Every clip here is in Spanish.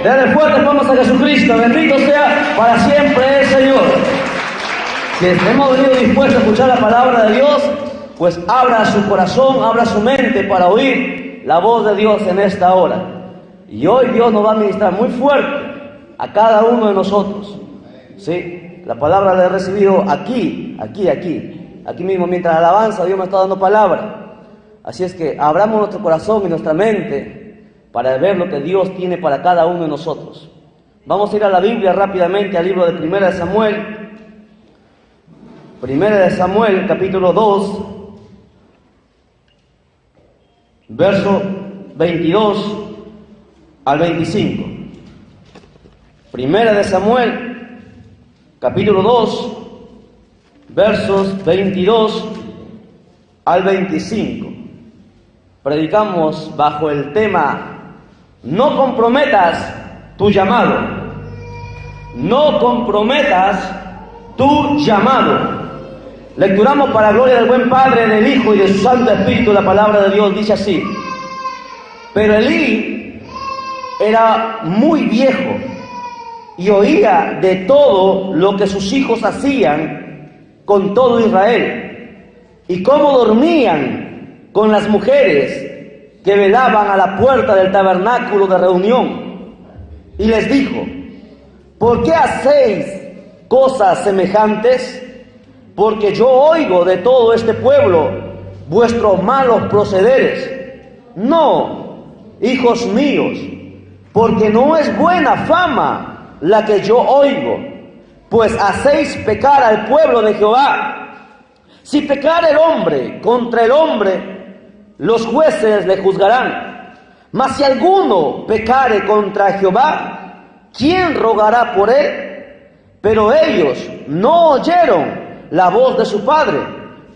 Denle fuerte palmas a Jesucristo. Bendito sea para siempre el Señor. Si hemos venido dispuestos a escuchar la palabra de Dios, pues abra su corazón, abra su mente para oír la voz de Dios en esta hora. Y hoy Dios nos va a ministrar muy fuerte a cada uno de nosotros. ¿Sí? La palabra la he recibido aquí mismo. Mientras alabanza, Dios me está dando palabra. Así es que abramos nuestro corazón y nuestra mente para ver lo que Dios tiene para cada uno de nosotros. Vamos a ir a la Biblia rápidamente, al libro de Primera de Samuel. Primera de Samuel, capítulo 2, verso 22 al 25. Primera de Samuel, capítulo 2, versos 22 al 25. Predicamos bajo el tema: no comprometas tu llamado. No comprometas tu llamado. Lecturamos para gloria del buen Padre, del Hijo y de su Santo Espíritu. La palabra de Dios dice así: pero Elí era muy viejo y oía de todo lo que sus hijos hacían con todo Israel, y cómo dormían con las mujeres que velaban a la puerta del tabernáculo de reunión. Y les dijo: ¿por qué hacéis cosas semejantes? Porque yo oigo de todo este pueblo vuestros malos procederes. No, hijos míos, porque no es buena fama la que yo oigo, pues hacéis pecar al pueblo de Jehová. Si pecar el hombre contra el hombre, los jueces le juzgarán. Mas si alguno pecare contra Jehová, ¿quién rogará por él? Pero ellos no oyeron la voz de su padre,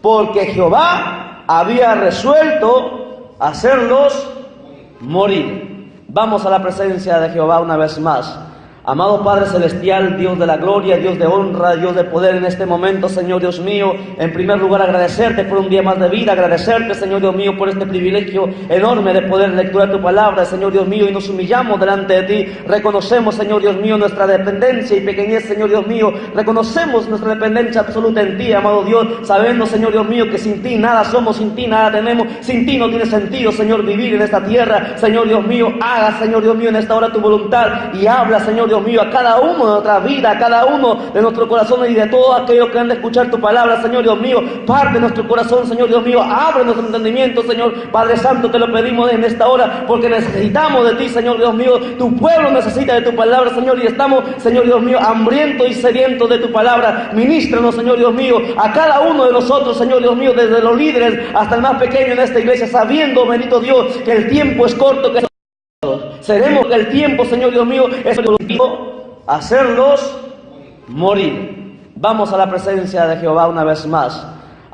porque Jehová había resuelto hacerlos morir. Vamos a la presencia de Jehová una vez más. Amado Padre Celestial, Dios de la gloria, Dios de honra, Dios de poder, en este momento, Señor Dios mío, en primer lugar agradecerte por un día más de vida, agradecerte, Señor Dios mío, por este privilegio enorme de poder lecturar tu palabra, Señor Dios mío, y nos humillamos delante de ti. Reconocemos, Señor Dios mío, nuestra dependencia y pequeñez, Señor Dios mío. Reconocemos nuestra dependencia absoluta en ti, amado Dios, sabiendo, Señor Dios mío, que sin ti nada somos, sin ti nada tenemos, sin ti no tiene sentido, Señor, vivir en esta tierra. Señor Dios mío, haga, Señor Dios mío, en esta hora tu voluntad, y habla, Señor Dios mío, a cada uno de nuestra vida, a cada uno de nuestro corazón y de todos aquellos que han de escuchar tu palabra, Señor Dios mío. Parte nuestro corazón, Señor Dios mío, abre nuestro entendimiento, Señor Padre Santo, te lo pedimos en esta hora, porque necesitamos de ti, Señor Dios mío. Tu pueblo necesita de tu palabra, Señor, y estamos, Señor Dios mío, hambrientos y sedientos de tu palabra. Ministranos, Señor Dios mío, a cada uno de nosotros, Señor Dios mío, desde los líderes hasta el más pequeño en esta iglesia, sabiendo, bendito Dios, que el tiempo es corto, que seremos que el tiempo, Señor Dios mío, es hacerlos morir. Vamos a la presencia de Jehová una vez más.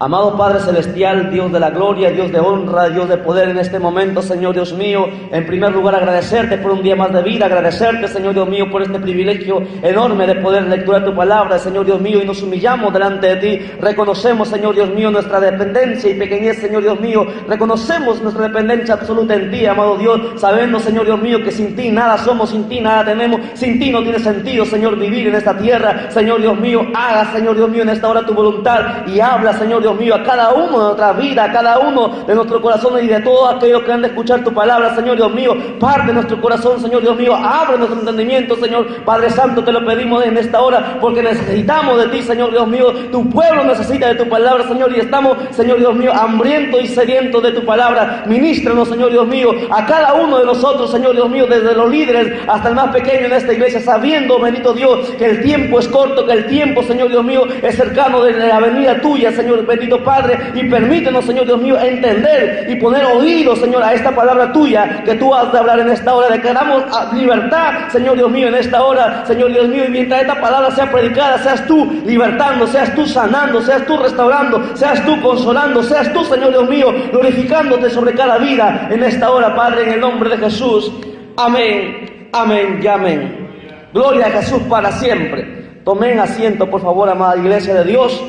Amado Padre Celestial, Dios de la gloria, Dios de honra, Dios de poder, en este momento, Señor Dios mío, en primer lugar agradecerte por un día más de vida, agradecerte, Señor Dios mío, por este privilegio enorme de poder lecturar tu palabra, Señor Dios mío, y nos humillamos delante de ti. Reconocemos, Señor Dios mío, nuestra dependencia y pequeñez, Señor Dios mío. Reconocemos nuestra dependencia absoluta en ti, amado Dios, sabiendo, Señor Dios mío, que sin ti nada somos, sin ti nada tenemos, sin ti no tiene sentido, Señor, vivir en esta tierra. Señor Dios mío, haga, Señor Dios mío, en esta hora tu voluntad, y habla, Señor Dios mío, a cada uno de nuestra vida, a cada uno de nuestro corazón y de todos aquellos que han de escuchar tu palabra, Señor Dios mío. Parte nuestro corazón, Señor Dios mío, abre nuestro entendimiento, Señor Padre Santo, te lo pedimos en esta hora, porque necesitamos de ti, Señor Dios mío. Tu pueblo necesita de tu palabra, Señor, y estamos, Señor Dios mío, hambrientos y sedientos de tu palabra. Ministranos, Señor Dios mío, a cada uno de nosotros, Señor Dios mío, desde los líderes hasta el más pequeño en esta iglesia, sabiendo, bendito Dios, que el tiempo es corto, que el tiempo, Señor Dios mío, es cercano de la venida tuya, Señor bendito Padre. Y permítenos, Señor Dios mío, entender y poner oído, Señor, a esta palabra tuya que tú has de hablar en esta hora. Declaramos libertad, Señor Dios mío, en esta hora, Señor Dios mío, y mientras esta palabra sea predicada, seas tú libertando, seas tú sanando, seas tú restaurando, seas tú consolando, seas tú, Señor Dios mío, glorificándote sobre cada vida en esta hora, Padre, en el nombre de Jesús. Amén, amén y amén. Gloria a Jesús para siempre. Tomen asiento, por favor, amada iglesia de Dios,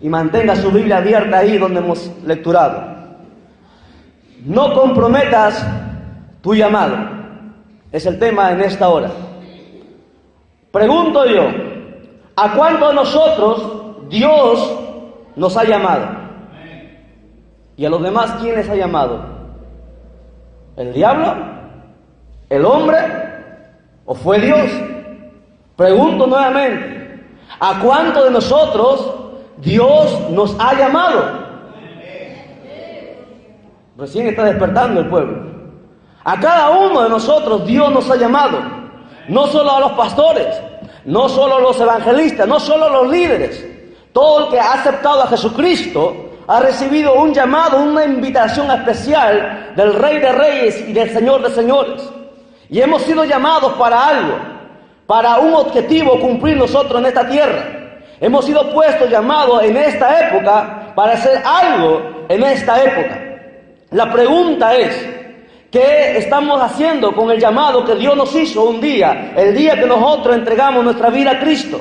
y mantenga su Biblia abierta ahí donde hemos lecturado. No comprometas tu llamado. es el tema en esta hora. Pregunto yo, ¿a cuántos de nosotros Dios nos ha llamado? ¿Y a los demás quién les ha llamado? ¿El diablo? ¿El hombre? ¿O fue Dios? Pregunto nuevamente, ¿a cuántos de nosotros Dios nos ha llamado? Recién está despertando el pueblo. A cada uno de nosotros Dios nos ha llamado. No solo a los pastores, no solo a los evangelistas, no solo a los líderes. Todo el que ha aceptado a Jesucristo ha recibido un llamado, una invitación especial del Rey de Reyes y del Señor de Señores. Y hemos sido llamados para algo, para un objetivo cumplir nosotros en esta tierra. Hemos sido puestos, llamados en esta época para hacer algo en esta época. La pregunta es, ¿qué estamos haciendo con el llamado que Dios nos hizo un día, el día que nosotros entregamos nuestra vida a Cristo?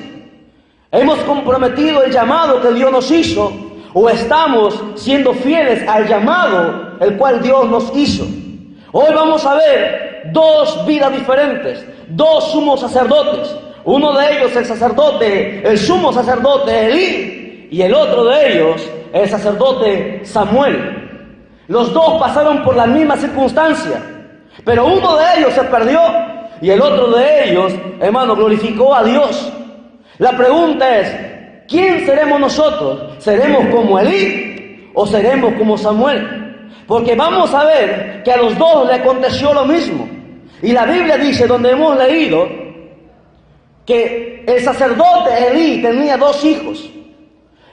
¿Hemos comprometido el llamado que Dios nos hizo o estamos siendo fieles al llamado el cual Dios nos hizo? Hoy vamos a ver dos vidas diferentes, dos sumos sacerdotes. Uno de ellos el sumo sacerdote Elí, y el otro de ellos el sacerdote Samuel. Los dos pasaron por la misma circunstancia, pero uno de ellos se perdió y el otro de ellos, hermano, glorificó a Dios. La pregunta es, ¿quién seremos nosotros? ¿Seremos como Elí o seremos como Samuel? Porque vamos a ver que a los dos le aconteció lo mismo. Y la Biblia dice, donde hemos leído, que el sacerdote Elí tenía 2 hijos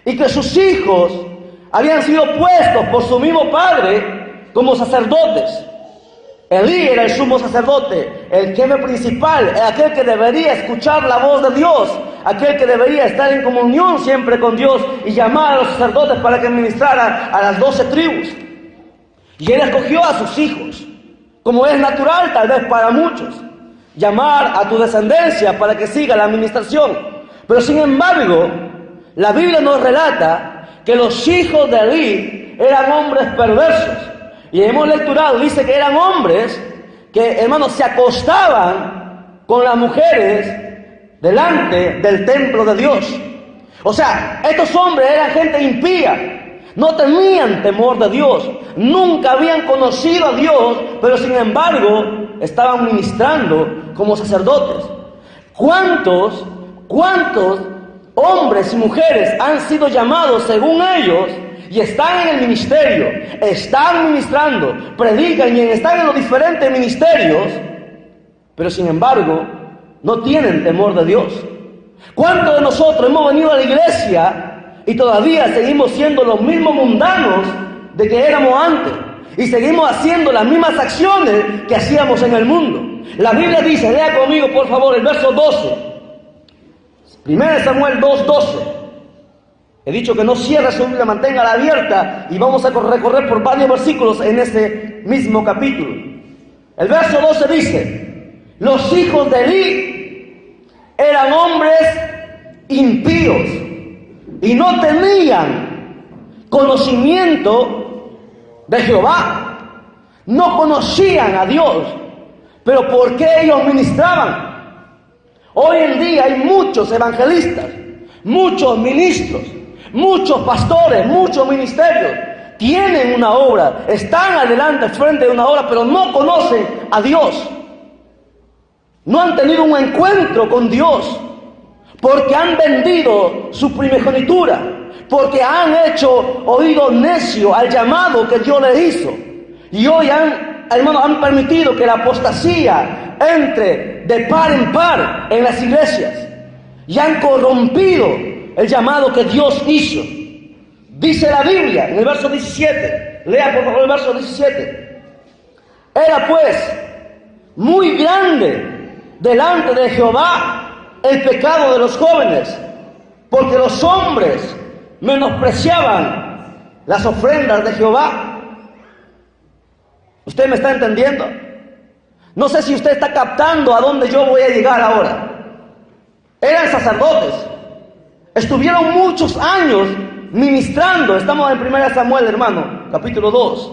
y que sus hijos habían sido puestos por su mismo padre como sacerdotes. Elí era el sumo sacerdote, el jefe principal, aquel que debería escuchar la voz de Dios, aquel que debería estar en comunión siempre con Dios y llamar a los sacerdotes para que ministraran a las 12 tribus. Y él escogió a sus hijos, como es natural tal vez para muchos, llamar a tu descendencia para que siga la administración. Pero sin embargo, la Biblia nos relata que los hijos de Elí eran hombres perversos. Y hemos lecturado, dice que eran hombres que, hermanos, se acostaban con las mujeres delante del templo de Dios. O sea, estos hombres eran gente impía, no tenían temor de Dios, nunca habían conocido a Dios, pero sin embargo estaban ministrando como sacerdotes. ¿Cuántos hombres y mujeres han sido llamados según ellos y están en el ministerio, están ministrando, predican y están en los diferentes ministerios, pero sin embargo no tienen temor de Dios? ¿Cuántos de nosotros hemos venido a la iglesia y todavía seguimos siendo los mismos mundanos de que éramos antes? Y seguimos haciendo las mismas acciones que hacíamos en el mundo. La Biblia dice, lea conmigo por favor el verso 12. 1 Samuel 2:12. He dicho que no cierre su Biblia, manténgala abierta y vamos a recorrer por varios versículos en este mismo capítulo. El verso 12 dice, los hijos de Elí eran hombres impíos y no tenían conocimiento de Jehová, no conocían a Dios, pero ¿por qué ellos ministraban? Hoy en día hay muchos evangelistas, muchos ministros, muchos pastores, muchos ministerios, tienen una obra, están adelante frente de una obra, pero no conocen a Dios, no han tenido un encuentro con Dios, porque han vendido su primogenitura, porque han hecho oído necio al llamado que Dios les hizo, y hoy han permitido que la apostasía entre de par en par en las iglesias, y han corrompido el llamado que Dios hizo. Dice la Biblia en el verso 17, lea por favor el verso 17, era pues muy grande delante de Jehová el pecado de los jóvenes, porque los hombres menospreciaban las ofrendas de Jehová. ¿Usted me está entendiendo? No sé si usted está captando a dónde yo voy a llegar ahora. Eran sacerdotes, estuvieron muchos años ministrando. Estamos en 1 Samuel, hermano, capítulo 2.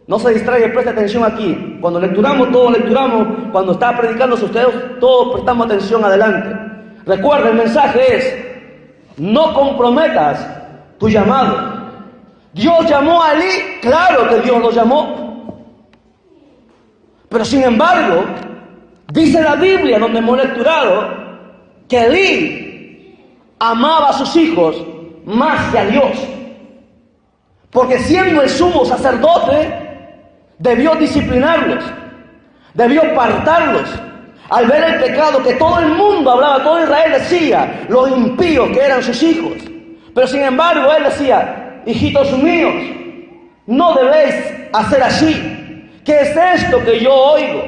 No se distraiga, preste atención aquí. Cuando lecturamos, todos lecturamos. Cuando está predicando ustedes, todos prestamos atención adelante. Recuerda, el mensaje es: no comprometas tu llamado. Dios llamó a Elí, claro que Dios lo llamó. Pero sin embargo, dice la Biblia, donde hemos lecturado, que Elí amaba a sus hijos más que a Dios. Porque siendo el sumo sacerdote, debió disciplinarlos, debió apartarlos. Al ver el pecado que todo el mundo hablaba, todo Israel decía, los impíos que eran sus hijos. Pero sin embargo, él decía: hijitos míos, no debéis hacer así. ¿Qué es esto que yo oigo?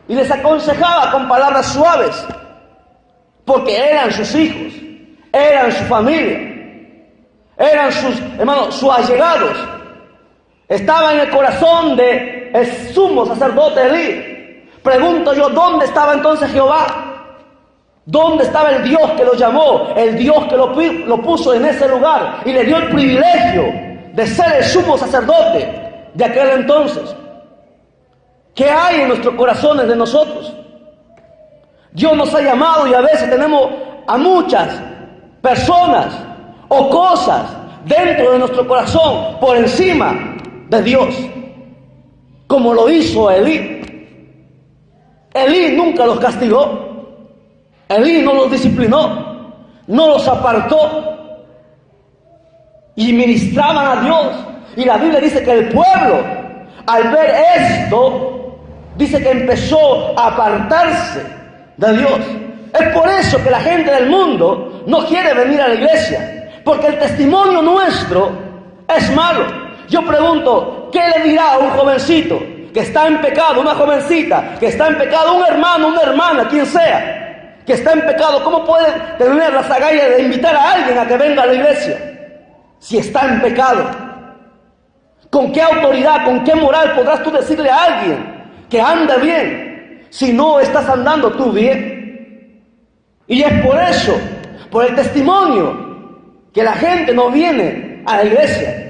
Y les aconsejaba con palabras suaves, porque eran sus hijos, eran su familia, eran sus hermanos, sus allegados. Estaba en el corazón de el sumo sacerdote Elí. Pregunto yo, ¿dónde estaba entonces Jehová? ¿Dónde estaba el Dios que lo llamó? El Dios que lo puso en ese lugar y le dio el privilegio de ser el sumo sacerdote de aquel entonces. ¿Qué hay en nuestros corazones de nosotros? Dios nos ha llamado y a veces tenemos a muchas personas o cosas dentro de nuestro corazón por encima de Dios, como lo hizo Elí. Elí nunca los castigó, Elí no los disciplinó, no los apartó, y ministraban a Dios. Y la Biblia dice que el pueblo, al ver esto, dice que empezó a apartarse de Dios. Es por eso que la gente del mundo no quiere venir a la iglesia, porque el testimonio nuestro es malo. Yo pregunto, ¿qué le dirá a un jovencito que está en pecado, una jovencita que está en pecado, un hermano, una hermana, quien sea, que está en pecado? ¿Cómo puede tener las agallas de invitar a alguien a que venga a la iglesia si está en pecado? ¿Con qué autoridad, con qué moral podrás tú decirle a alguien que ande bien si no estás andando tú bien? Y es por eso, por el testimonio, que la gente no viene a la iglesia.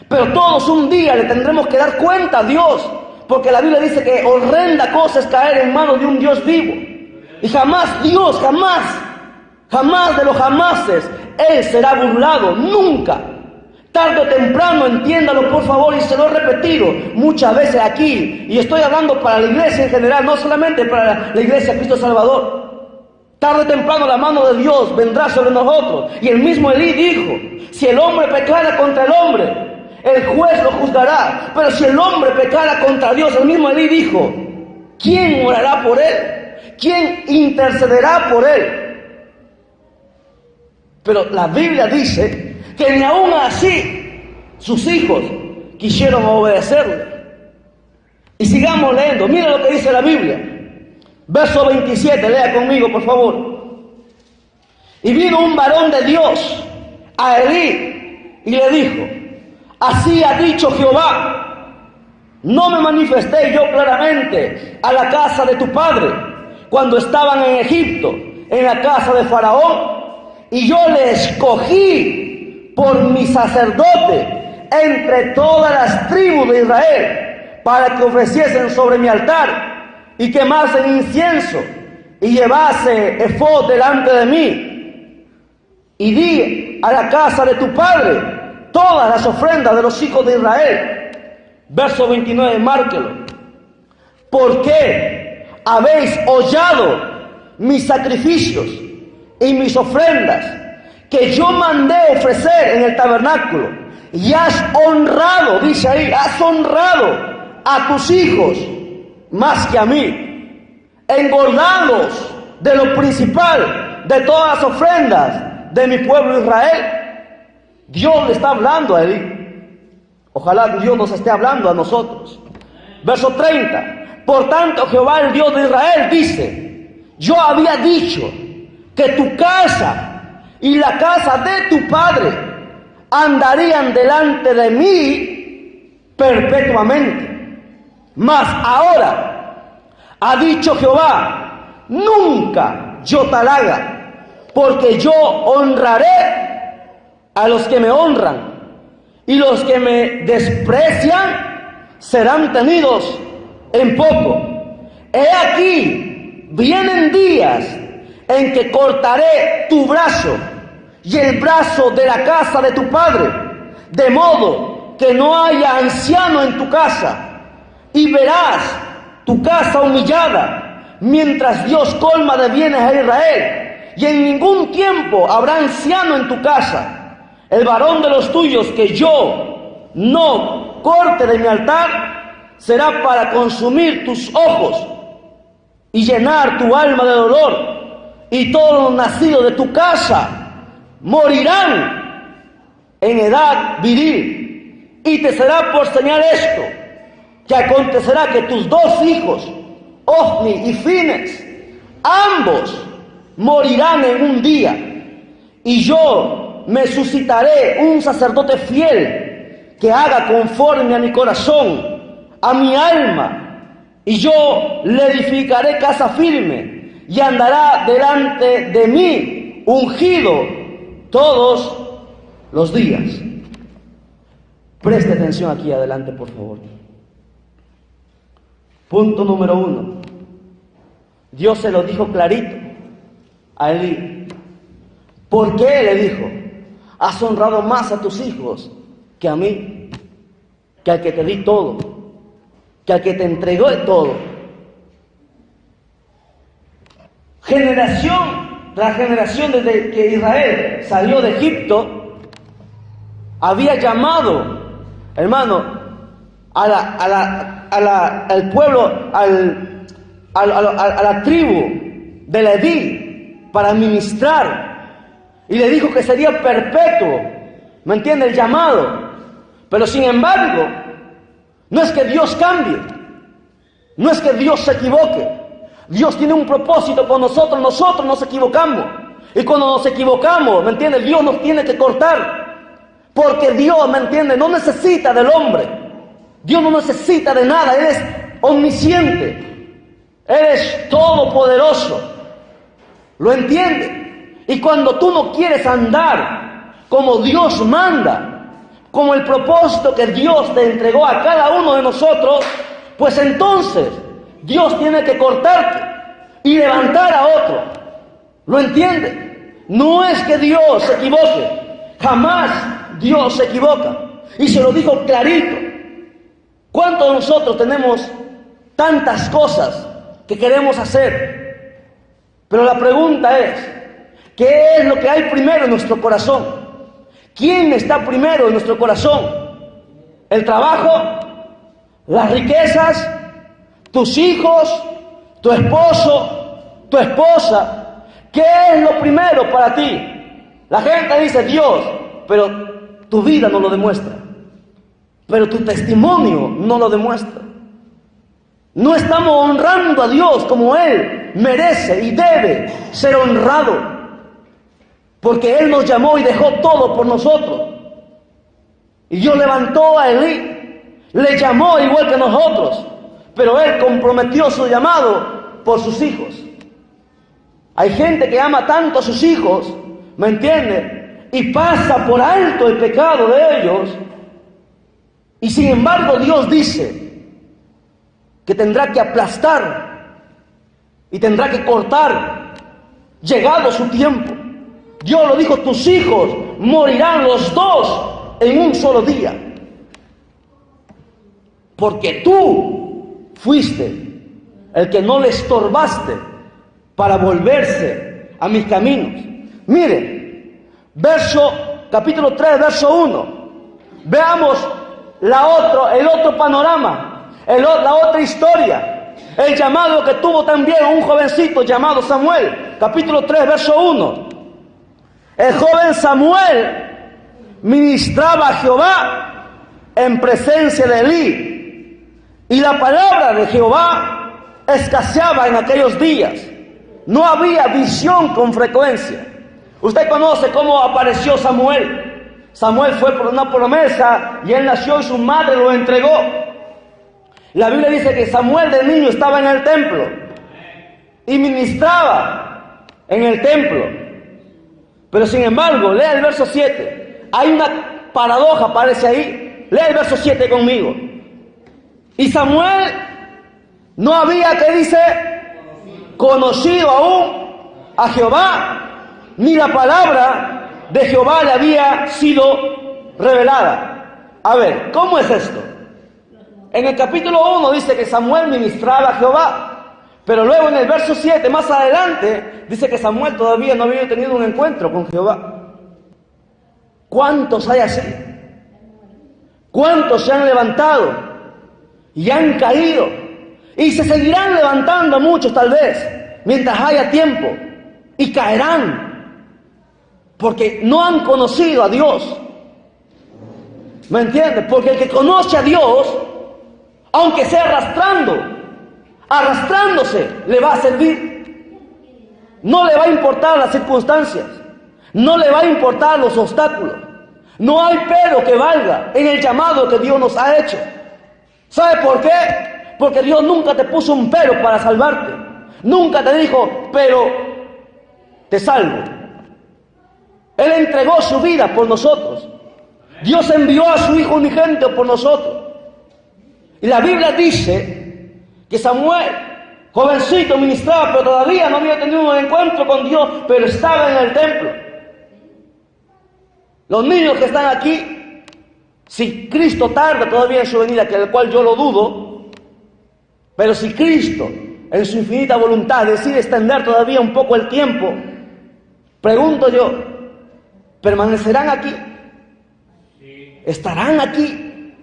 Pero todos un día le tendremos que dar cuenta a Dios, porque la Biblia dice que horrenda cosa es caer en manos de un Dios vivo. Y jamás Dios, jamás de los jamases, Él será burlado, nunca. Tarde o temprano, entiéndalo por favor, y se lo he repetido muchas veces aquí, y estoy hablando para la iglesia en general, no solamente para la iglesia Cristo Salvador. Tarde o temprano la mano de Dios vendrá sobre nosotros. Y el mismo Elí dijo: si el hombre pecara contra el hombre, el juez lo juzgará. Pero si el hombre pecara contra Dios, el mismo Elí dijo: ¿quién orará por él? ¿Quién intercederá por él? Pero la Biblia dice que ni aún así sus hijos quisieron obedecerle. Y sigamos leyendo. Mira lo que dice la Biblia. Verso 27, lea conmigo por favor. Y vino un varón de Dios a Elí y le dijo: así ha dicho Jehová, no me manifesté yo claramente a la casa de tu padre cuando estaban en Egipto, en la casa de Faraón, y yo le escogí por mi sacerdote entre todas las tribus de Israel, para que ofreciesen sobre mi altar y quemasen incienso y llevase efod delante de mí. Y di a la casa de tu padre todas las ofrendas de los hijos de Israel. Verso 29, márquelo. ¿Por qué habéis hollado mis sacrificios y mis ofrendas que yo mandé ofrecer en el tabernáculo? Y has honrado, dice ahí, has honrado a tus hijos más que a mí, engordados de lo principal de todas las ofrendas de mi pueblo Israel. Dios le está hablando a Elí. Ojalá Dios nos esté hablando a nosotros. Verso 30. Por tanto, Jehová, el Dios de Israel, dice: yo había dicho que tu casa y la casa de tu padre andarían delante de mí perpetuamente. Mas ahora ha dicho Jehová: nunca yo tal haga, porque yo honraré a los que me honran, y los que me desprecian serán tenidos en poco. He aquí, vienen días en que cortaré tu brazo y el brazo de la casa de tu padre, de modo que no haya anciano en tu casa, y verás tu casa humillada, mientras Dios colma de bienes a Israel, y en ningún tiempo habrá anciano en tu casa. El varón de los tuyos que yo no corte de mi altar será para consumir tus ojos y llenar tu alma de dolor, y todos los nacidos de tu casa morirán en edad viril. Y te será por señal esto, que acontecerá que tus dos hijos, Ofni y Fines, ambos morirán en un día, y yo me suscitaré un sacerdote fiel que haga conforme a mi corazón, a mi alma, y yo le edificaré casa firme, y andará delante de mí ungido todos los días. Preste atención aquí adelante, por favor. Punto número 1. Dios se lo dijo clarito a Elí. ¿Por qué le dijo? Has honrado más a tus hijos que a mí, que al que te di todo, que al que te entregó todo. Generación tras generación, desde que Israel salió de Egipto, había llamado, hermano, al pueblo, a la tribu de Leví para ministrar, y le dijo que sería perpetuo, ¿me entiende? El llamado. Pero sin embargo, no es que Dios cambie, no es que Dios se equivoque. Dios tiene un propósito con nosotros nos equivocamos, y cuando nos equivocamos, ¿me entiende? Dios nos tiene que cortar, porque Dios, ¿me entiende? No necesita del hombre. Dios no necesita de nada. Él es omnisciente, Él es todopoderoso, ¿lo entiende? Y cuando tú no quieres andar como Dios manda, como el propósito que Dios te entregó a cada uno de nosotros, pues entonces Dios tiene que cortarte y levantar a otro, ¿lo entiende? No es que Dios se equivoque, jamás Dios se equivoca, y se lo dijo clarito. ¿Cuántos de nosotros tenemos tantas cosas que queremos hacer? Pero la pregunta es, ¿qué es lo que hay primero en nuestro corazón? ¿Quién está primero en nuestro corazón? ¿El trabajo? ¿Las riquezas? ¿Tus hijos? ¿Tu esposo? ¿Tu esposa? ¿Qué es lo primero para ti? La gente dice Dios, pero tu vida no lo demuestra. Pero tu testimonio no lo demuestra. No estamos honrando a Dios como Él merece y debe ser honrado, porque Él nos llamó y dejó todo por nosotros. Y Dios levantó a Elí, le llamó igual que nosotros, pero Él comprometió su llamado por sus hijos. Hay gente que ama tanto a sus hijos, ¿me entiende? Y pasa por alto el pecado de ellos. Y sin embargo Dios dice que tendrá que aplastar y tendrá que cortar, llegado su tiempo. Dios lo dijo, tus hijos morirán los dos en un solo día. Porque tú fuiste el que no le estorbaste para volverse a mis caminos. Mire, capítulo 3, verso 1. Veamos el otro panorama, la otra historia, el llamado que tuvo también un jovencito llamado Samuel. Capítulo 3, verso 1. El joven Samuel ministraba a Jehová en presencia de Elí, y la palabra de Jehová escaseaba en aquellos días. No había visión con frecuencia. Usted conoce cómo apareció Samuel. Samuel fue por una promesa y él nació y su madre lo entregó. La Biblia dice que Samuel de niño estaba en el templo y ministraba en el templo. Pero sin embargo, lea el verso 7. Hay una paradoja, aparece ahí. Lea el verso 7 conmigo. Y Samuel no había, ¿qué dice? Conocido aún a Jehová, ni la palabra de Jehová le había sido revelada. A ver, ¿cómo es esto? En el capítulo 1 dice que Samuel ministraba a Jehová, pero luego en el verso 7, más adelante, dice que Samuel todavía no había tenido un encuentro con Jehová. ¿Cuántos hay así? ¿Cuántos se han levantado y han caído? Y se seguirán levantando muchos tal vez, mientras haya tiempo, y caerán, porque no han conocido a Dios. ¿Me entiendes? Porque el que conoce a Dios, aunque sea arrastrándose, le va a servir. No le va a importar las circunstancias, no le va a importar los obstáculos. No hay pero que valga en el llamado que Dios nos ha hecho. ¿Sabe por qué? Porque Dios nunca te puso un pero para salvarte. Nunca te dijo, pero te salvo. Él entregó su vida por nosotros. Dios envió a su Hijo unigénito por nosotros. Y la Biblia dice que Samuel, jovencito, ministraba, pero todavía no había tenido un encuentro con Dios, pero estaba en el templo. Los niños que están aquí, si Cristo tarda todavía en su venida, que del cual yo lo dudo, pero si Cristo, en su infinita voluntad, decide extender todavía un poco el tiempo, pregunto yo, ¿permanecerán aquí? ¿Estarán aquí?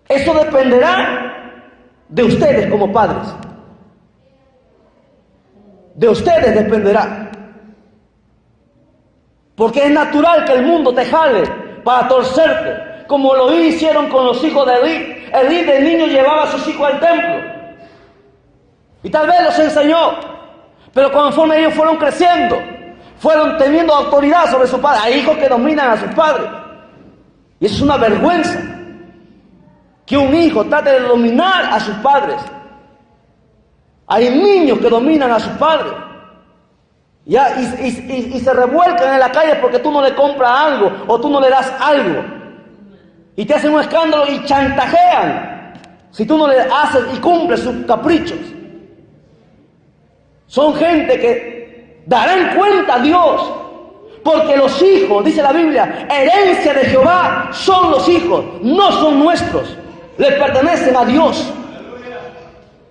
Eso dependerá de ustedes como padres. De ustedes dependerá. Porque es natural que el mundo te jale para torcerte, como lo hicieron con los hijos de Elí. Elí de niño llevaba a sus hijos al templo y tal vez los enseñó, pero conforme ellos fueron creciendo, fueron teniendo autoridad sobre sus padres. Hay hijos que dominan a sus padres, y eso es una vergüenza, que un hijo trate de dominar a sus padres. Hay niños que dominan a sus padres, ya, y se revuelcan en la calle porque tú no le compras algo o tú no le das algo, y te hacen un escándalo y chantajean si tú no le haces y cumples sus caprichos. Son gente que darán cuenta a Dios, porque los hijos, dice la Biblia, herencia de Jehová son los hijos, no son nuestros, le pertenecen a Dios.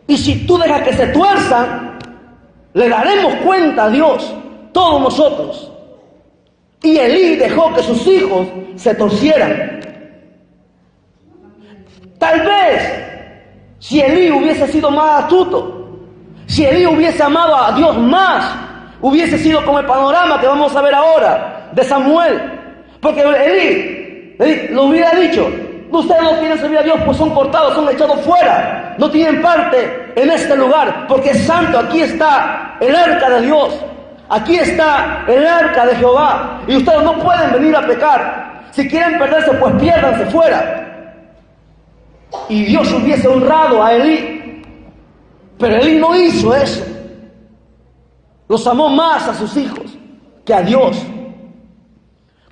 Y si tú dejas que se tuerzan, le daremos cuenta a Dios, todos nosotros. Y Elí dejó que sus hijos se torcieran. Tal vez, si Elí hubiese sido más astuto, si Elí hubiese amado a Dios más, hubiese sido como el panorama que vamos a ver ahora de Samuel. Porque Elí lo hubiera dicho, ustedes no quieren servir a Dios, pues son cortados, son echados fuera, no tienen parte en este lugar, porque es santo. Aquí está el arca de Dios, aquí está el arca de Jehová, y ustedes no pueden venir a pecar. Si quieren perderse, pues piérdanse fuera. Y Dios hubiese honrado a Elí, pero Elí no hizo eso. Los amó más a sus hijos que a Dios.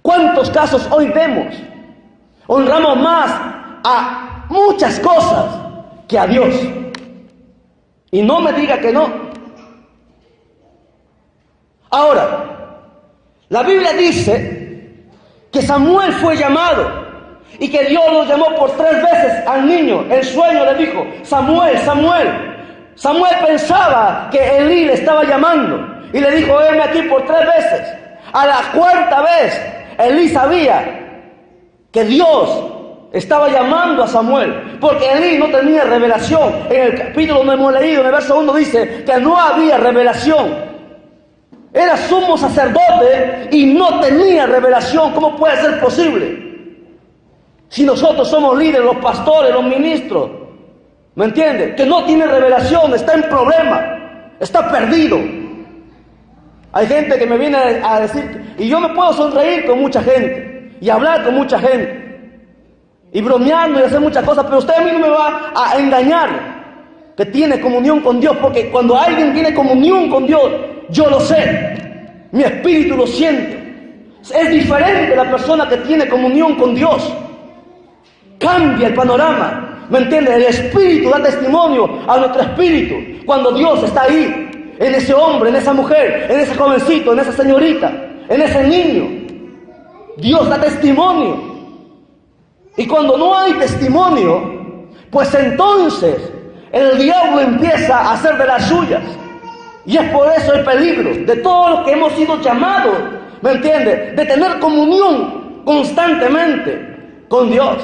¿Cuántos casos hoy vemos? Honramos más a muchas cosas que a Dios. Y no me diga que no. Ahora, la Biblia dice que Samuel fue llamado y que Dios lo llamó por 3 veces al niño. El sueño le dijo, Samuel, Samuel. Samuel pensaba que Elí le estaba llamando y le dijo, heme aquí por 3 veces. A la 4ª vez, Elí sabía que Dios estaba llamando a Samuel, porque Elí no tenía revelación. En el capítulo donde hemos leído, en el verso 1 dice que no había revelación. Era sumo sacerdote y no tenía revelación. ¿Cómo puede ser posible? Si nosotros somos líderes, los pastores, los ministros, ¿me entiende? Que no tiene revelación, está en problema, está perdido. Hay gente que me viene a decir, y yo me puedo sonreír con mucha gente, y hablar con mucha gente, y bromeando y hacer muchas cosas, pero usted a mí no me va a engañar que tiene comunión con Dios, porque cuando alguien tiene comunión con Dios, yo lo sé, mi espíritu lo siente. Es diferente la persona que tiene comunión con Dios. cambia el panorama. ¿Me entiendes? El espíritu da testimonio a nuestro espíritu cuando Dios está ahí, en ese hombre, en esa mujer, en ese jovencito, en esa señorita, en ese niño. Dios da testimonio. Y cuando no hay testimonio, pues entonces el diablo empieza a hacer de las suyas. Y es por eso el peligro de todos los que hemos sido llamados, ¿me entiende?, de tener comunión constantemente con Dios.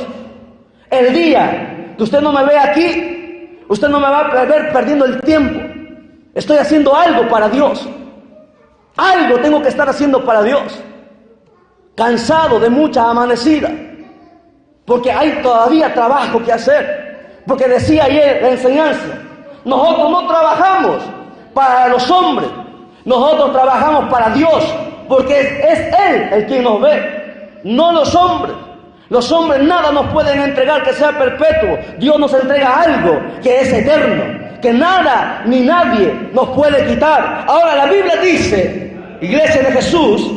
El día que usted no me ve aquí, usted no me va a ver perdiendo el tiempo. Estoy haciendo algo para Dios. Algo tengo que estar haciendo para Dios. Cansado de muchas amanecidas, porque hay todavía trabajo que hacer. Porque decía ayer la enseñanza, nosotros no trabajamos para los hombres, nosotros trabajamos para Dios, porque es Él el quien nos ve, no los hombres. Los hombres nada nos pueden entregar que sea perpetuo. Dios nos entrega algo que es eterno, que nada ni nadie nos puede quitar. Ahora la Biblia dice, Iglesia de Jesús,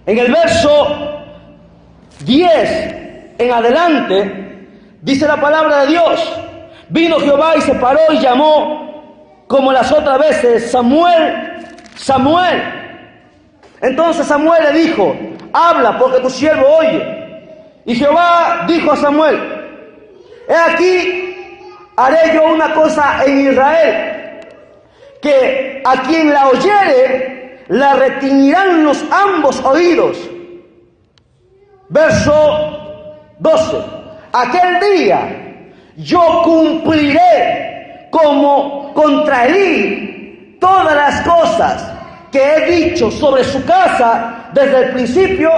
en el verso 10 en adelante, dice la palabra de Dios, vino Jehová y se paró y llamó como las otras veces, Samuel, Samuel. Entonces Samuel le dijo, habla porque tu siervo oye. Y Jehová dijo a Samuel, he aquí, haré yo una cosa en Israel, que a quien la oyere, la retiñirán los ambos oídos. Verso 12. Aquel día yo cumpliré como contra Elí todas las cosas que he dicho sobre su casa desde el principio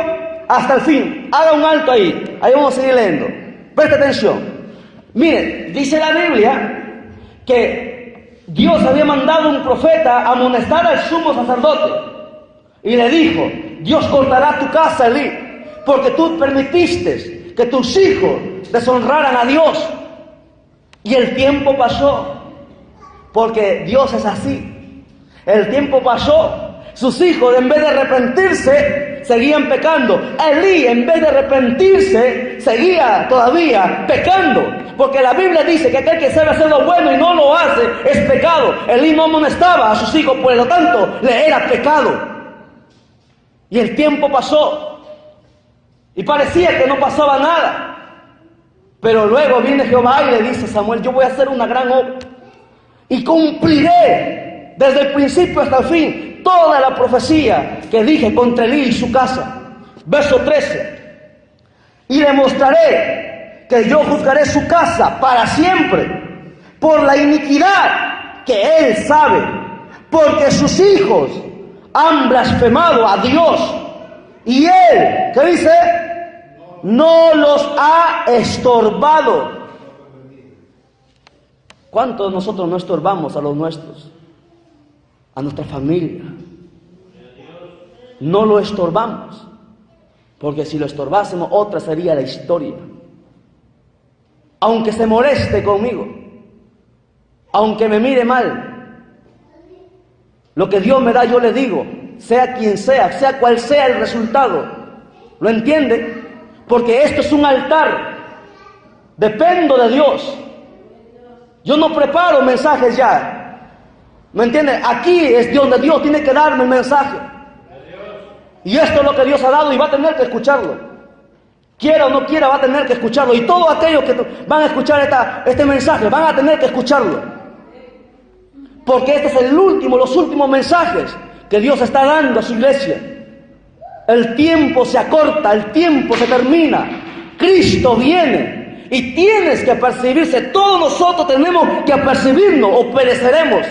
hasta el fin. Haga un alto ahí. Ahí vamos a seguir leyendo. Preste atención. Miren, dice la Biblia que Dios había mandado un profeta a amonestar al sumo sacerdote. Y le dijo, Dios cortará tu casa, Elí, porque tú permitiste que tus hijos deshonraran a Dios. Y el tiempo pasó, porque Dios es así. El tiempo pasó. Sus hijos, en vez de arrepentirse, seguían pecando. Elí, en vez de arrepentirse, seguía todavía pecando. Porque la Biblia dice que aquel que sabe hacer lo bueno y no lo hace, es pecado. Elí no amonestaba a sus hijos, por lo tanto, le era pecado. Y el tiempo pasó. Y parecía que no pasaba nada. Pero luego viene Jehová y le dice a Samuel, yo voy a hacer una gran obra. Y cumpliré desde el principio hasta el fin toda la profecía que dije contra Elí y su casa. Verso 13. Y le mostraré que yo juzgaré su casa para siempre por la iniquidad que él sabe, porque sus hijos han blasfemado a Dios y él, ¿qué dice? No los ha estorbado. ¿Cuántos de nosotros no estorbamos a los nuestros? A nuestra familia. No lo estorbamos, porque si lo estorbásemos, otra sería la historia. Aunque se moleste conmigo, aunque me mire mal, lo que Dios me da yo le digo, sea quien sea cual sea el resultado. ¿Lo entiende? Porque esto es un altar. Dependo de Dios. Yo no preparo mensajes ya. ¿Me entiende? Aquí es donde Dios tiene que darme el mensaje. Y esto es lo que Dios ha dado y va a tener que escucharlo. Quiera o no quiera, va a tener que escucharlo. Y todos aquellos que van a escuchar este mensaje van a tener que escucharlo. Porque este es los últimos mensajes que Dios está dando a su iglesia. El tiempo se acorta, el tiempo se termina. Cristo viene y tienes que apercibirse. Todos nosotros tenemos que apercibirnos o pereceremos.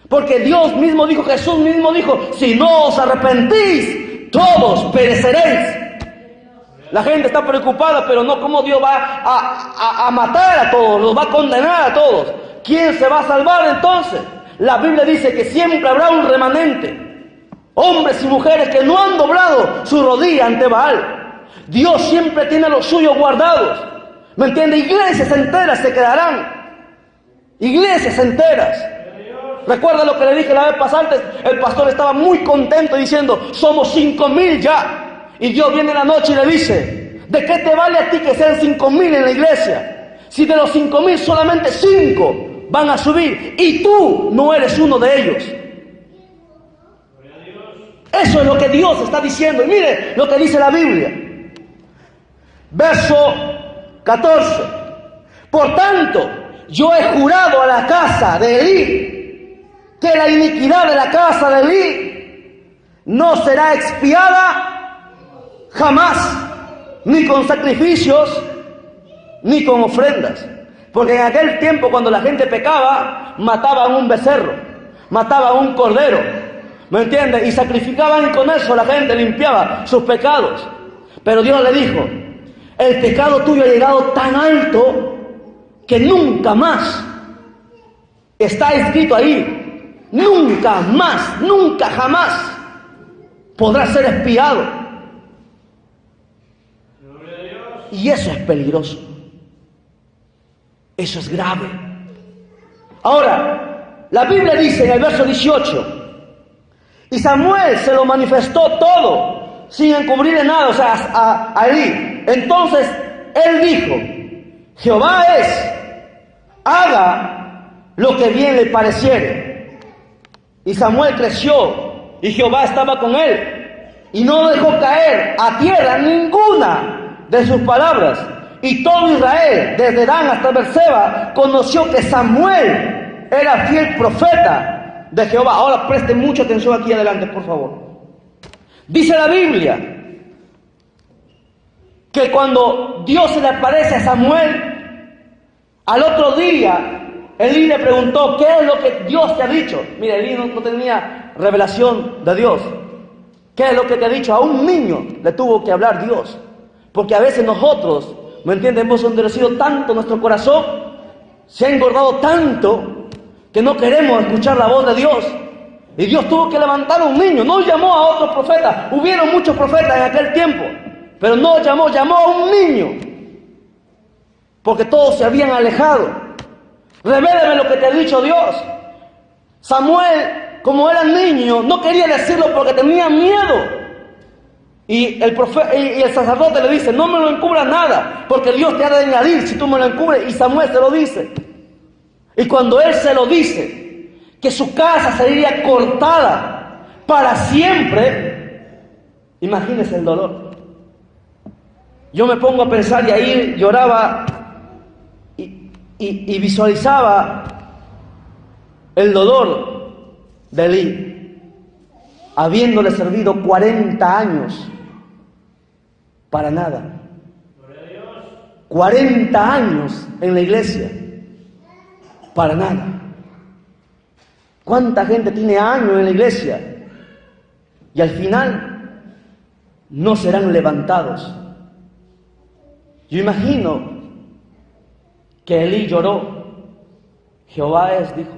Porque Dios mismo dijo, Jesús mismo dijo, si no os arrepentís, todos pereceréis. La gente está preocupada, pero no cómo Dios va a matar a todos, los va a condenar a todos. ¿Quién se va a salvar entonces? La Biblia dice que siempre habrá un remanente. Hombres y mujeres que no han doblado su rodilla ante Baal. Dios siempre tiene los suyos guardados. ¿Me entiende? Iglesias enteras se quedarán. Iglesias enteras. Recuerda lo que le dije la vez pasada. El pastor estaba muy contento diciendo, somos 5,000 ya. Y Dios viene en la noche y le dice, ¿De qué te vale a ti que sean 5,000 en la iglesia? Si de los 5,000 solamente 5 van a subir y tú no eres uno de ellos. Eso es lo que Dios está diciendo. Y mire lo que dice la Biblia. Verso 14. Por tanto, yo he jurado a la casa de Elí que la iniquidad de la casa de Elí no será expiada jamás, ni con sacrificios, ni con ofrendas. Porque en aquel tiempo, cuando la gente pecaba, mataban un becerro, mataban un cordero, ¿me entiendes? Y sacrificaban, y con eso la gente limpiaba sus pecados. Pero Dios le dijo: el pecado tuyo ha llegado tan alto que nunca más, está escrito ahí, nunca más, nunca jamás podrá ser expiado. Y eso es peligroso. Eso es grave. Ahora, la Biblia dice en el verso 18: y Samuel se lo manifestó todo, sin encubrirle nada, o sea, a Elí. Entonces él dijo: Jehová es, haga lo que bien le pareciere. Y Samuel creció, y Jehová estaba con él, y no dejó caer a tierra ninguna de sus palabras. Y todo Israel, desde Dan hasta Berseba, conoció que Samuel era fiel profeta de Jehová. Ahora presten mucha atención aquí adelante, por favor. Dice la Biblia que cuando Dios se le aparece a Samuel, al otro día Elí le preguntó: ¿qué es lo que Dios te ha dicho? Mira, Elí no tenía revelación de Dios. ¿Qué es lo que te ha dicho? A un niño le tuvo que hablar Dios. Porque a veces nosotros, ¿me entiendes?, hemos endurecido tanto nuestro corazón, se ha engordado tanto, que no queremos escuchar la voz de Dios. Y Dios tuvo que levantar a un niño. No llamó a otro profeta. Hubieron muchos profetas en aquel tiempo, pero no llamó a un niño, porque todos se habían alejado. Revélame lo que te ha dicho Dios. Samuel, como era niño, no quería decirlo porque tenía miedo. Y el sacerdote le dice: no me lo encubras nada, porque Dios te ha de añadir si tú me lo encubres. Y Samuel se lo dice. Y cuando él se lo dice, que su casa sería cortada para siempre, imagínese el dolor. Yo me pongo a pensar, y ahí lloraba y visualizaba el dolor de Elí, habiéndole servido 40 años para nada. 40 años en la iglesia para nada. ¿Cuánta gente tiene años en la iglesia y al final no serán levantados? Yo imagino que Elí lloró. Jehová es, dijo,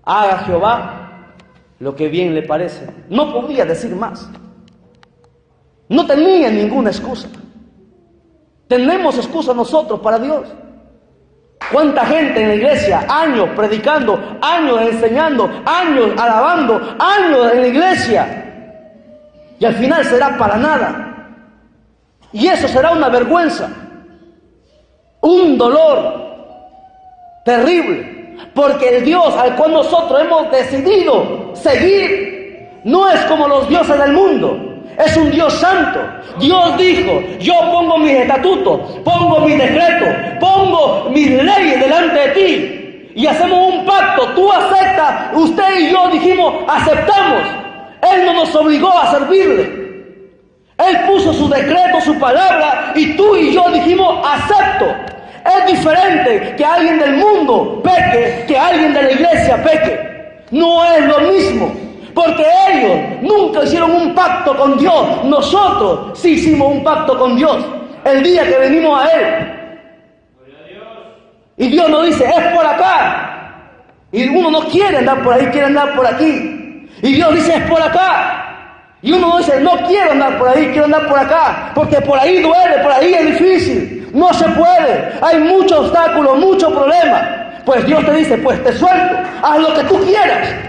haga Jehová lo que bien le parece. No podía decir más. No tenía ninguna excusa. Tenemos excusa nosotros para Dios. ¿Cuánta gente en la iglesia, años predicando, años enseñando, años alabando, años en la iglesia, y al final será para nada? Y eso será una vergüenza, un dolor terrible, porque el Dios al cual nosotros hemos decidido seguir no es como los dioses del mundo. Es un Dios santo. Dios dijo: yo pongo mis estatutos, pongo mis decretos, pongo mis leyes delante de ti, y hacemos un pacto. Tú aceptas. Usted y yo dijimos: aceptamos. Él no nos obligó a servirle. Él puso su decreto, su palabra, y tú y yo dijimos: acepto. Es diferente que alguien del mundo peque, que alguien de la iglesia peque. No es lo mismo. Porque ellos nunca hicieron un pacto con Dios. Nosotros sí hicimos un pacto con Dios el día que venimos a Él. Y Dios nos dice: es por acá. Y uno no quiere andar por ahí, quiere andar por aquí. Y Dios dice: es por acá. Y uno dice: no quiero andar por ahí, quiero andar por acá. Porque por ahí duele, por ahí es difícil. No se puede. Hay muchos obstáculos, muchos problemas. Pues Dios te dice: pues te suelto. Haz lo que tú quieras.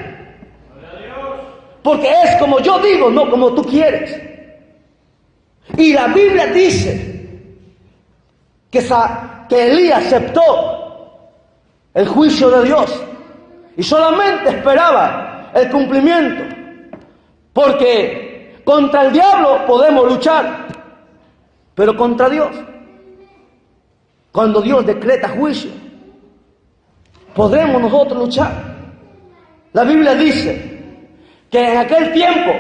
Porque es como yo digo, no como tú quieres. Y la Biblia dice que Elí aceptó el juicio de Dios y solamente esperaba el cumplimiento, porque contra el diablo podemos luchar, pero contra Dios, cuando Dios decreta juicio, podremos nosotros luchar. La Biblia dice que en aquel tiempo,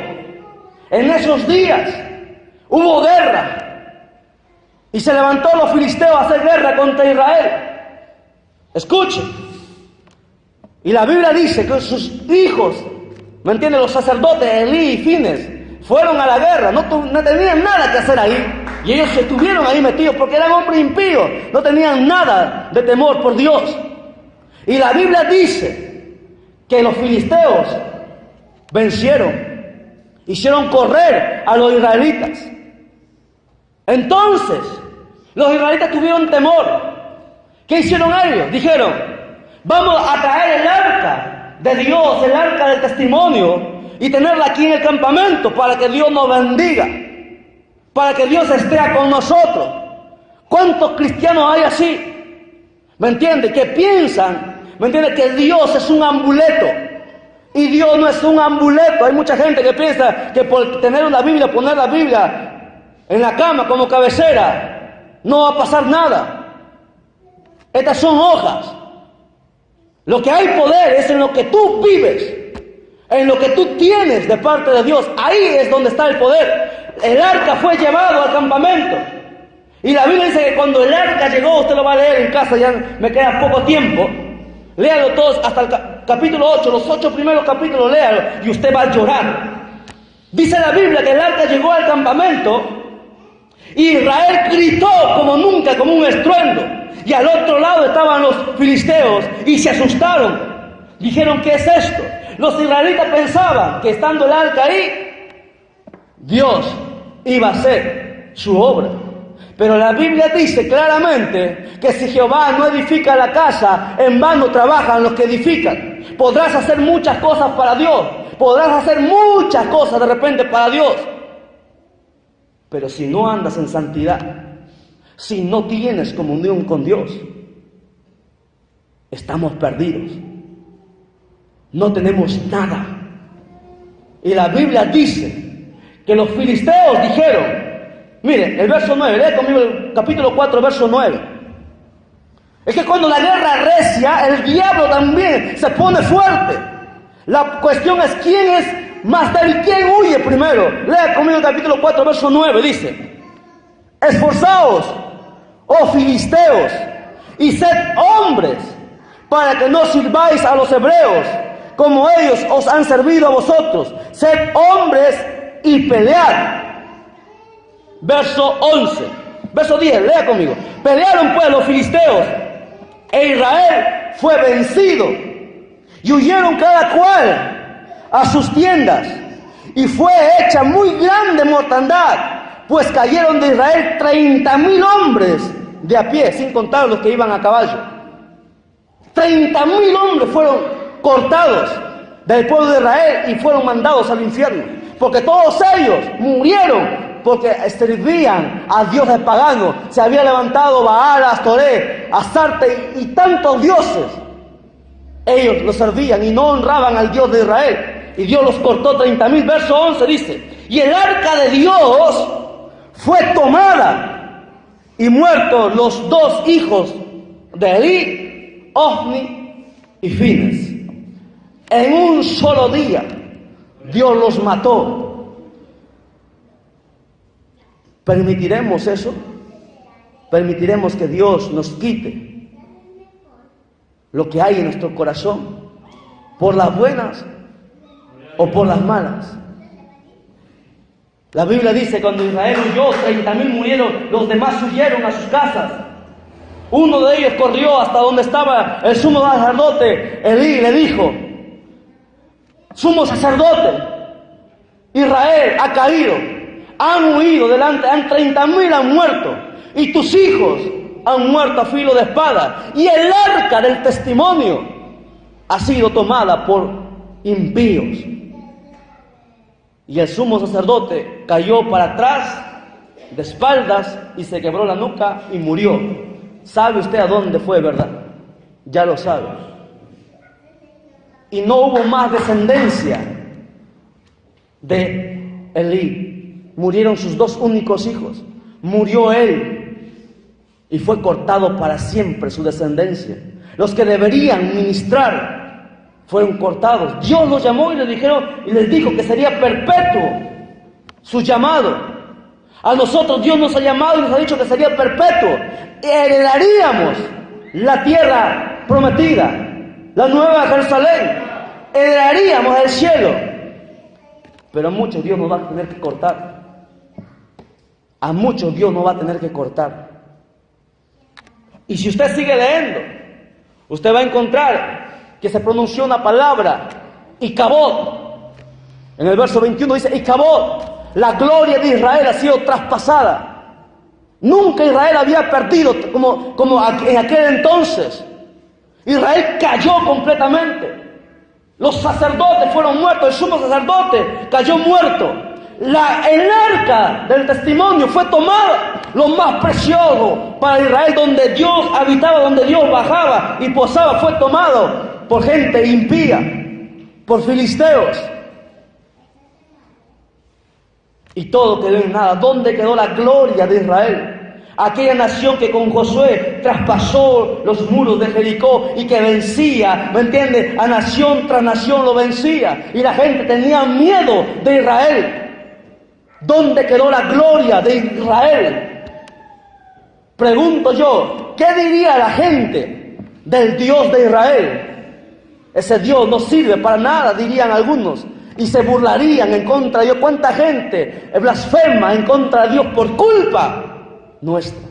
en esos días, hubo guerra y se levantó los filisteos a hacer guerra contra Israel. Escuchen. Y la Biblia dice que sus hijos, ¿me entienden? Los sacerdotes Elí y Fines fueron a la guerra, no tenían nada que hacer ahí. Y ellos se estuvieron ahí metidos porque eran hombres impíos, no tenían nada de temor por Dios. Y la Biblia dice que los filisteos vencieron, hicieron correr a los israelitas. Entonces, los israelitas tuvieron temor. ¿Qué hicieron ellos? Dijeron: vamos a traer el arca de Dios, el arca del testimonio, y tenerla aquí en el campamento para que Dios nos bendiga, para que Dios esté con nosotros. ¿Cuántos cristianos hay así? ¿Me entiende? Que piensan, ¿me entiende? Que Dios es un amuleto. Y Dios no es un amuleto. Hay mucha gente que piensa que por tener una Biblia, poner la Biblia en la cama como cabecera, no va a pasar nada. Estas son hojas. Lo que hay poder es en lo que tú vives, en lo que tú tienes de parte de Dios. Ahí es donde está el poder. El arca fue llevado al campamento. Y la Biblia dice que cuando el arca llegó, usted lo va a leer en casa, ya me queda poco tiempo. Léalo todos hasta el capítulo 8, los 8 primeros capítulos, léalo y usted va a llorar. Dice la Biblia que el arca llegó al campamento y Israel gritó como nunca, como un estruendo. Y al otro lado estaban los filisteos y se asustaron. Dijeron: ¿qué es esto? Los israelitas pensaban que estando el arca ahí, Dios iba a hacer su obra. Pero la Biblia dice claramente que si Jehová no edifica la casa, en vano trabajan los que edifican. Podrás hacer muchas cosas para Dios, podrás hacer muchas cosas de repente para Dios, pero si no andas en santidad, si no tienes comunión con Dios, estamos perdidos. No tenemos nada. Y la Biblia dice que los filisteos dijeron, miren, el verso 9, lee conmigo el capítulo 4, verso 9. Es que cuando la guerra recia, el diablo también se pone fuerte. La cuestión es quién es más débil, quién huye primero. Lea conmigo el capítulo 4, verso 9, dice: esforzaos, oh filisteos, y sed hombres, para que no sirváis a los hebreos, como ellos os han servido a vosotros. Sed hombres y pelead. Verso 11, verso 10, lea conmigo. Pelearon pues los filisteos, e Israel fue vencido, y huyeron cada cual a sus tiendas, y fue hecha muy grande mortandad, pues cayeron de Israel 30,000 hombres de a pie, sin contar los que iban a caballo. 30,000 hombres fueron cortados del pueblo de Israel y fueron mandados al infierno, porque todos ellos murieron porque servían a dioses paganos. Se había levantado Baal, Astoré, Astarte y tantos dioses. Ellos los servían y no honraban al Dios de Israel, y Dios los cortó 30,000. Verso 11 dice: y el arca de Dios fue tomada, y muertos los dos hijos de Elí, Ofni y Fines. En un solo día Dios los mató. ¿Permitiremos eso? ¿Permitiremos que Dios nos quite lo que hay en nuestro corazón, por las buenas o por las malas? La Biblia dice: cuando Israel huyó, 30,000 murieron, los demás huyeron a sus casas. Uno de ellos corrió hasta donde estaba el sumo sacerdote Elí, le dijo: sumo sacerdote, Israel ha caído, han huido delante, 30,000 han muerto, y tus hijos han muerto a filo de espada, y el arca del testimonio ha sido tomada por impíos. Y el sumo sacerdote cayó para atrás de espaldas y se quebró la nuca y murió. ¿Sabe usted a dónde fue, verdad? Ya lo sabe. Y no hubo más descendencia de Elí. Murieron sus dos únicos hijos. Murió él y fue cortado para siempre su descendencia. Los que deberían ministrar fueron cortados. Dios los llamó y les dijo que sería perpetuo su llamado. A nosotros Dios nos ha llamado y nos ha dicho que sería perpetuo. Heredaríamos la tierra prometida, la nueva Jerusalén. Heredaríamos el cielo. Pero a muchos Dios nos va a tener que cortar. A muchos Dios nos va a tener que cortar. Y si usted sigue leyendo, usted va a encontrar que se pronunció una palabra, Icabod. En el verso 21 dice, Icabod, la gloria de Israel ha sido traspasada. Nunca Israel había perdido como en aquel entonces. Israel cayó completamente. Los sacerdotes fueron muertos, el sumo sacerdote cayó muerto. El arca del testimonio fue tomada, lo más precioso para Israel, donde Dios habitaba, donde Dios bajaba y posaba, fue tomado por gente impía, por filisteos. Y todo quedó en nada. ¿Dónde quedó la gloria de Israel? Aquella nación que con Josué traspasó los muros de Jericó y que vencía, ¿me entiende? A nación tras nación lo vencía. Y la gente tenía miedo de Israel. ¿Dónde quedó la gloria de Israel? Pregunto yo, ¿qué diría la gente del Dios de Israel? Ese Dios no sirve para nada, dirían algunos. Y se burlarían en contra de Dios. ¿Cuánta gente blasfema en contra de Dios por culpa nuestra?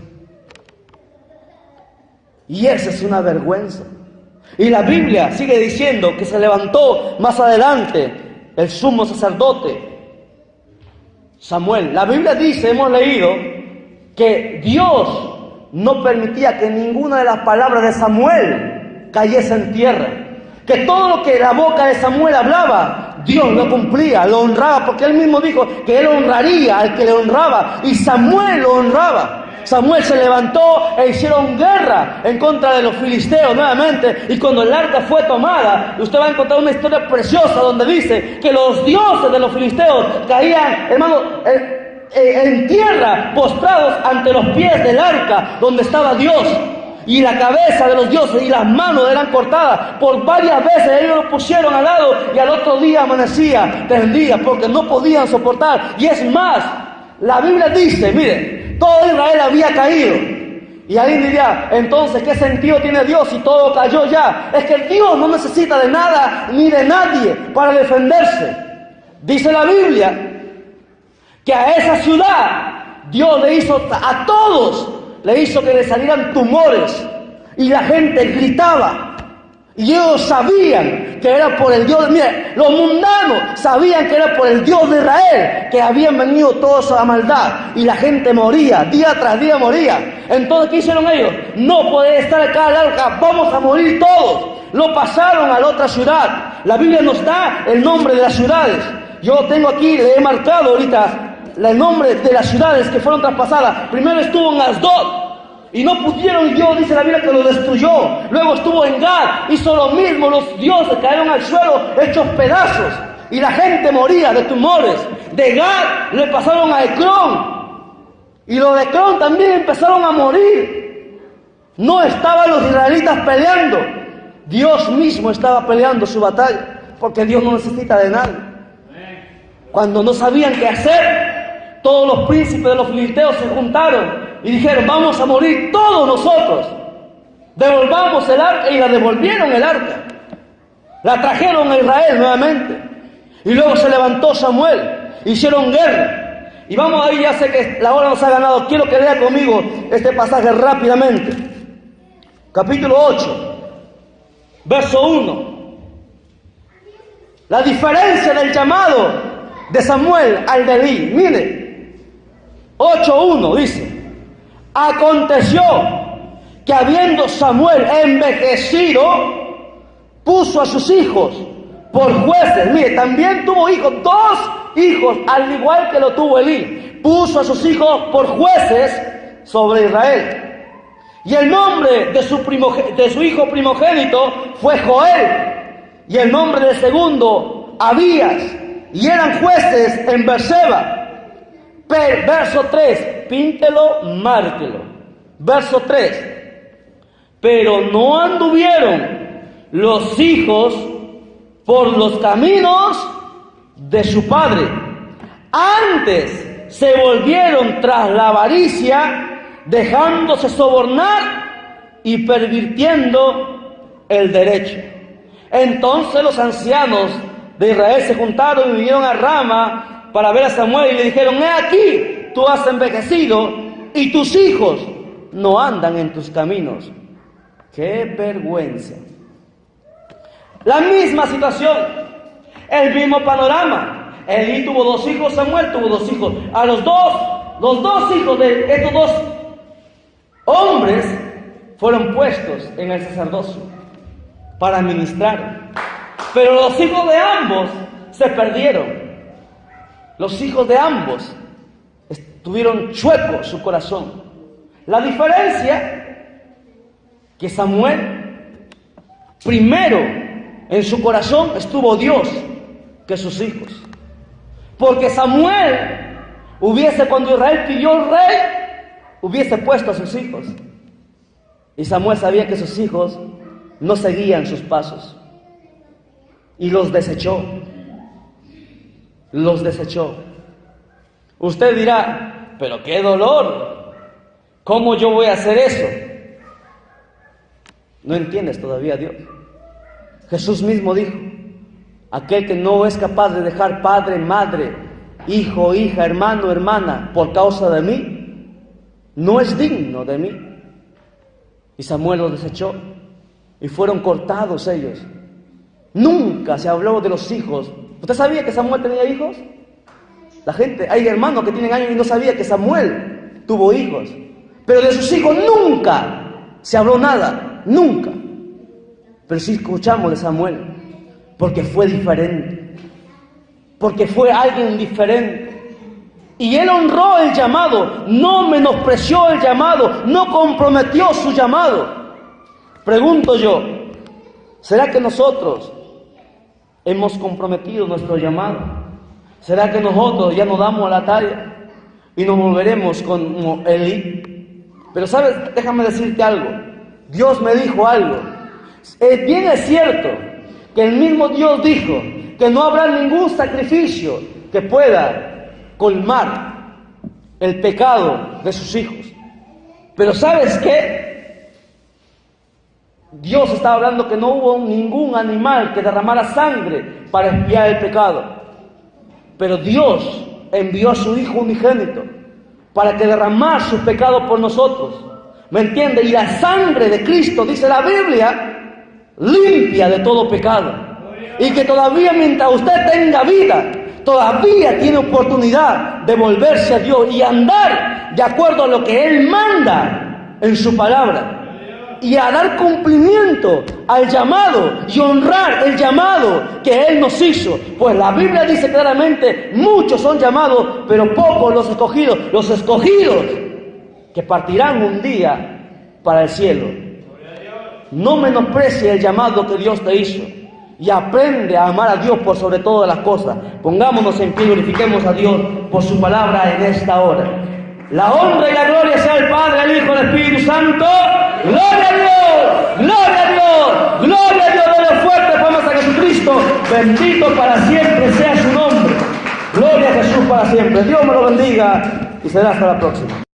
Y esa es una vergüenza. Y la Biblia sigue diciendo que se levantó más adelante el sumo sacerdote Samuel. La Biblia dice, hemos leído, que Dios no permitía que ninguna de las palabras de Samuel cayese en tierra. Que todo lo que la boca de Samuel hablaba, Dios lo cumplía, lo honraba, porque él mismo dijo que él honraría al que le honraba, y Samuel lo honraba. Samuel se levantó e hicieron guerra en contra de los filisteos nuevamente, y cuando el arca fue tomada, usted va a encontrar una historia preciosa donde dice que los dioses de los filisteos caían, hermano, en tierra, postrados ante los pies del arca donde estaba Dios. Y la cabeza de los dioses y las manos eran cortadas. Por varias veces ellos lo pusieron al lado y al otro día amanecía tendida porque no podían soportar. Y es más, la Biblia dice, mire, todo Israel había caído. Y alguien diría, entonces, ¿qué sentido tiene Dios si todo cayó ya? Es que Dios no necesita de nada ni de nadie para defenderse. Dice la Biblia que a esa ciudad Dios le hizo a todos, le hizo que le salieran tumores y la gente gritaba y ellos sabían que era por el Dios, mire, los mundanos sabían que era por el Dios de Israel que habían venido toda esa maldad y la gente moría, día tras día moría. Entonces, ¿qué hicieron ellos? No puede estar acá al arca, vamos a morir todos. Lo pasaron a la otra ciudad. La Biblia nos da el nombre de las ciudades. Yo tengo aquí, le he marcado ahorita el nombre de las ciudades que fueron traspasadas. Primero estuvo en Asdod y no pudieron, Dios dice la Biblia que lo destruyó. Luego estuvo en Gad, hizo lo mismo, los dioses cayeron al suelo hechos pedazos y la gente moría de tumores. De Gad le pasaron a Ecrón y los de Ecrón también empezaron a morir. No estaban los israelitas peleando, Dios mismo estaba peleando su batalla, porque Dios no necesita de nadie. Cuando no sabían qué hacer, todos los príncipes de los filisteos se juntaron y dijeron, vamos a morir todos nosotros, devolvamos el arca, y la devolvieron el arca, la trajeron a Israel nuevamente. Y luego se levantó Samuel, hicieron guerra, y vamos ahí, ya sé que la hora nos ha ganado, quiero que lea conmigo este pasaje rápidamente. Capítulo 8, verso 1. La diferencia del llamado de Samuel al de Elí. Mire, 8:1 dice: aconteció que habiendo Samuel envejecido, puso a sus hijos por jueces. Mire, también tuvo hijos, 2 hijos, al igual que lo tuvo Elí. puso a sus hijos por jueces sobre Israel. Y el nombre de su hijo primogénito fue Joel, y el nombre del segundo, Abías, y eran jueces en Beerseba. Verso 3, píntelo, márquelo. Verso 3, pero no anduvieron los hijos por los caminos de su padre, antes se volvieron tras la avaricia, dejándose sobornar y pervirtiendo el derecho. Entonces los ancianos de Israel se juntaron y vinieron a Rama para ver a Samuel y le dijeron: he aquí, tú has envejecido y tus hijos no andan en tus caminos. ¡Qué vergüenza! La misma situación, el mismo panorama. Elí tuvo 2 hijos, Samuel tuvo 2 hijos. A los dos hijos de estos 2 hombres fueron puestos en el sacerdocio para ministrar. Pero los hijos de ambos se perdieron. Los hijos de ambos tuvieron chueco su corazón. La diferencia, que Samuel, primero en su corazón estuvo Dios que sus hijos. Porque Samuel cuando Israel pidió rey, hubiese puesto a sus hijos. Y Samuel sabía que sus hijos no seguían sus pasos. Y los desechó. Los desechó. Usted dirá: pero qué dolor. ¿Cómo yo voy a hacer eso? No entiendes todavía a Dios. Jesús mismo dijo: aquel que no es capaz de dejar padre, madre, hijo, hija, hermano, hermana, por causa de mí, no es digno de mí. Y Samuel los desechó, y fueron cortados ellos. Nunca se habló de los hijos. ¿Usted sabía que Samuel tenía hijos? Hay hermanos que tienen años y no sabía que Samuel tuvo hijos. Pero de sus hijos nunca se habló nada, nunca. Pero sí escuchamos de Samuel, porque fue diferente, porque fue alguien diferente. Y él honró el llamado, no menospreció el llamado, no comprometió su llamado. Pregunto yo: ¿será que nosotros hemos comprometido nuestro llamado? ¿Será que nosotros ya nos damos a la talla y nos volveremos como Elí? Pero sabes, déjame decirte algo. Dios me dijo algo. Bien es cierto que el mismo Dios dijo que no habrá ningún sacrificio que pueda colmar el pecado de sus hijos. Pero ¿sabes qué? Dios estaba hablando que no hubo ningún animal que derramara sangre para expiar el pecado. Pero Dios envió a su Hijo unigénito para que derramara sus pecados por nosotros. ¿Me entiende? Y la sangre de Cristo, dice la Biblia, limpia de todo pecado. Y que todavía mientras usted tenga vida, todavía tiene oportunidad de volverse a Dios y andar de acuerdo a lo que Él manda en su palabra. Y a dar cumplimiento al llamado y honrar el llamado que Él nos hizo. Pues la Biblia dice claramente: muchos son llamados, pero pocos los escogidos. Los escogidos que partirán un día para el cielo. No menosprecie el llamado que Dios te hizo y aprende a amar a Dios por sobre todas las cosas. Pongámonos en pie y glorifiquemos a Dios por su palabra en esta hora. La honra y la gloria sea al Padre, al Hijo y al Espíritu Santo. ¡Gloria a Dios! ¡Gloria a Dios! ¡Gloria a Dios! Dale fuerte palmas a Jesucristo. Bendito para siempre sea su nombre. Gloria a Jesús para siempre. Dios me lo bendiga y será hasta la próxima.